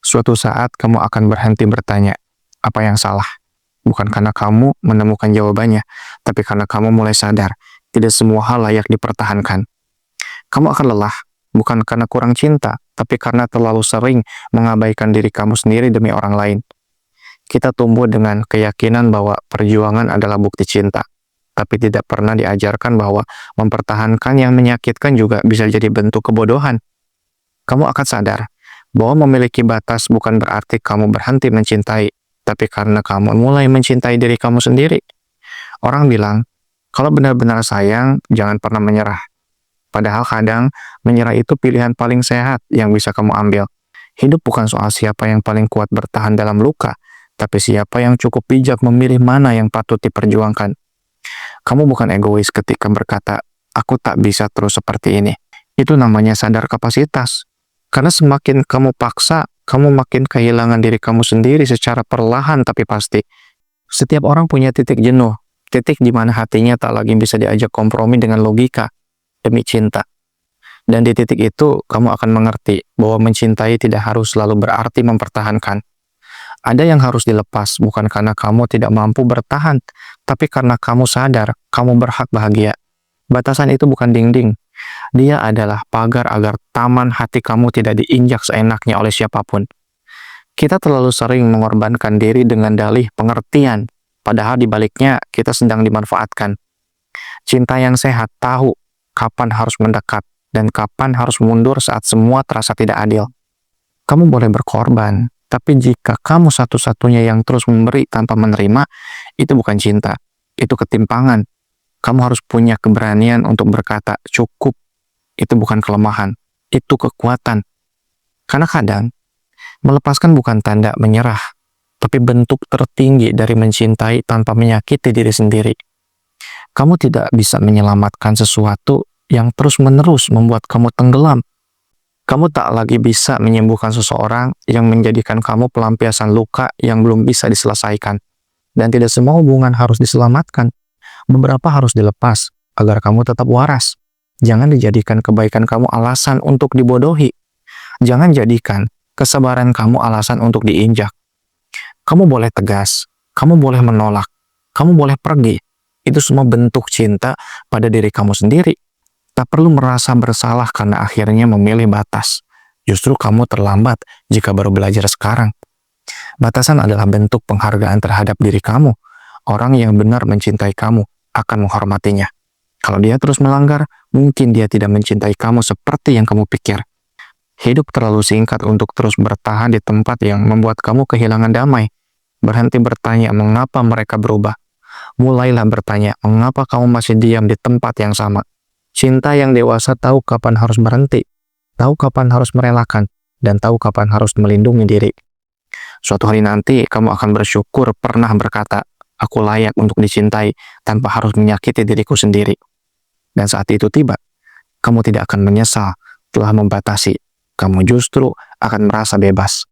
Suatu saat kamu akan berhenti bertanya, apa yang salah? Bukan karena kamu menemukan jawabannya, tapi karena kamu mulai sadar, tidak semua hal layak dipertahankan. Kamu akan lelah, bukan karena kurang cinta, tapi karena terlalu sering mengabaikan diri kamu sendiri demi orang lain. Kita tumbuh dengan keyakinan bahwa perjuangan adalah bukti cinta, tapi tidak pernah diajarkan bahwa mempertahankan yang menyakitkan juga bisa jadi bentuk kebodohan. Kamu akan sadar bahwa memiliki batas bukan berarti kamu berhenti mencintai, tapi karena kamu mulai mencintai diri kamu sendiri. Orang bilang, kalau benar-benar sayang, jangan pernah menyerah. Padahal kadang, menyerah itu pilihan paling sehat yang bisa kamu ambil. Hidup bukan soal siapa yang paling kuat bertahan dalam luka, tapi siapa yang cukup bijak memilih mana yang patut diperjuangkan. Kamu bukan egois ketika berkata, aku tak bisa terus seperti ini. Itu namanya sadar kapasitas. Karena semakin kamu paksa, kamu makin kehilangan diri kamu sendiri secara perlahan tapi pasti. Setiap orang punya titik jenuh, titik di mana hatinya tak lagi bisa diajak kompromi dengan logika demi cinta. Dan di titik itu, kamu akan mengerti bahwa mencintai tidak harus selalu berarti mempertahankan. Ada yang harus dilepas bukan karena kamu tidak mampu bertahan, tapi karena kamu sadar kamu berhak bahagia. Batasan itu bukan dinding. Dia adalah pagar agar taman hati kamu tidak diinjak seenaknya oleh siapapun. Kita terlalu sering mengorbankan diri dengan dalih pengertian, padahal di baliknya kita sedang dimanfaatkan. Cinta yang sehat tahu kapan harus mendekat dan kapan harus mundur saat semua terasa tidak adil. Kamu boleh berkorban, tapi jika kamu satu-satunya yang terus memberi tanpa menerima, itu bukan cinta, itu ketimpangan. Kamu harus punya keberanian untuk berkata, cukup. Itu bukan kelemahan, itu kekuatan. Karena kadang, melepaskan bukan tanda menyerah, tapi bentuk tertinggi dari mencintai tanpa menyakiti diri sendiri. Kamu tidak bisa menyelamatkan sesuatu yang terus-menerus membuat kamu tenggelam. Kamu tak lagi bisa menyembuhkan seseorang yang menjadikan kamu pelampiasan luka yang belum bisa diselesaikan. Dan tidak semua hubungan harus diselamatkan. Beberapa harus dilepas agar kamu tetap waras. Jangan dijadikan kebaikan kamu alasan untuk dibodohi. Jangan jadikan kesabaran kamu alasan untuk diinjak. Kamu boleh tegas, kamu boleh menolak, kamu boleh pergi. Itu semua bentuk cinta pada diri kamu sendiri. Tak perlu merasa bersalah karena akhirnya memilih batas. Justru kamu terlambat jika baru belajar sekarang. Batasan adalah bentuk penghargaan terhadap diri kamu. Orang yang benar mencintai kamu akan menghormatinya. Kalau dia terus melanggar, mungkin dia tidak mencintai kamu seperti yang kamu pikir. Hidup terlalu singkat untuk terus bertahan di tempat yang membuat kamu kehilangan damai. Berhenti bertanya mengapa mereka berubah. Mulailah bertanya mengapa kamu masih diam di tempat yang sama. Cinta yang dewasa tahu kapan harus berhenti, tahu kapan harus merelakan, dan tahu kapan harus melindungi diri. Suatu hari nanti kamu akan bersyukur pernah berkata, aku layak untuk dicintai tanpa harus menyakiti diriku sendiri. Dan saat itu tiba, kamu tidak akan menyesal telah membatasi. Kamu justru akan merasa bebas.